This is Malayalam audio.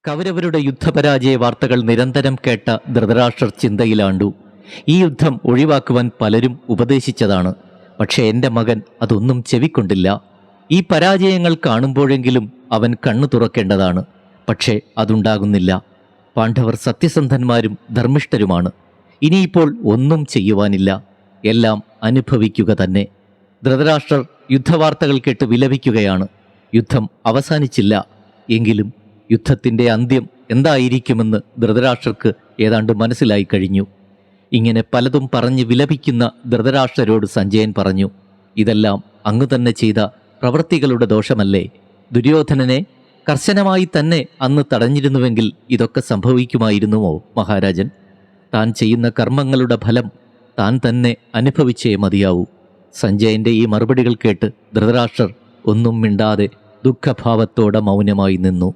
കൗരവരുടെ യുദ്ധപരാജയ വാർത്തകൾ നിരന്തരം കേട്ട ധൃതരാഷ്ട്രർ ചിന്തയിലാണ്ടു. ഈ യുദ്ധം ഒഴിവാക്കുവാൻ പലരും ഉപദേശിച്ചതാണ്. പക്ഷെ എൻ്റെ മകൻ അതൊന്നും ചെവിക്കൊണ്ടില്ല. ഈ പരാജയങ്ങൾ കാണുമ്പോഴെങ്കിലും അവൻ കണ്ണു തുറക്കേണ്ടതാണ്. പക്ഷേ അതുണ്ടാകുന്നില്ല. പാണ്ഡവർ സത്യസന്ധന്മാരും ധർമ്മിഷ്ഠരുമാണ്. ഇനിയിപ്പോൾ ഒന്നും ചെയ്യുവാനില്ല. എല്ലാം അനുഭവിക്കുക തന്നെ. ധൃതരാഷ്ട്രർ യുദ്ധവാർത്തകൾ കേട്ട് വിലപിക്കുകയാണ്. യുദ്ധം അവസാനിച്ചില്ല. എങ്കിലും യുദ്ധത്തിൻ്റെ അന്ത്യം എന്തായിരിക്കുമെന്ന് ധൃതരാഷ്ട്രർക്ക് ഏതാണ്ട് മനസ്സിലായി കഴിഞ്ഞു. ഇങ്ങനെ പലതും പറഞ്ഞ് വിലപിക്കുന്ന ധൃതരാഷ്ട്രരോട് സഞ്ജയൻ പറഞ്ഞു, ഇതെല്ലാം അങ്ങ് തന്നെ ചെയ്ത പ്രവൃത്തികളുടെ ദോഷമല്ലേ? ദുര്യോധനനെ കർശനമായി തന്നെ അന്ന് തടഞ്ഞിരുന്നുവെങ്കിൽ ഇതൊക്കെ സംഭവിക്കുമായിരുന്നുവോ മഹാരാജൻ? താൻ ചെയ്യുന്ന കർമ്മങ്ങളുടെ ഫലം താൻ തന്നെ അനുഭവിച്ചേ മതിയാവൂ. സഞ്ജയൻ്റെ ഈ മറുപടികൾ കേട്ട് ധൃതരാഷ്ട്രർ ഒന്നും മിണ്ടാതെ ദുഃഖഭാവത്തോടെ മൗനമായി നിന്നു.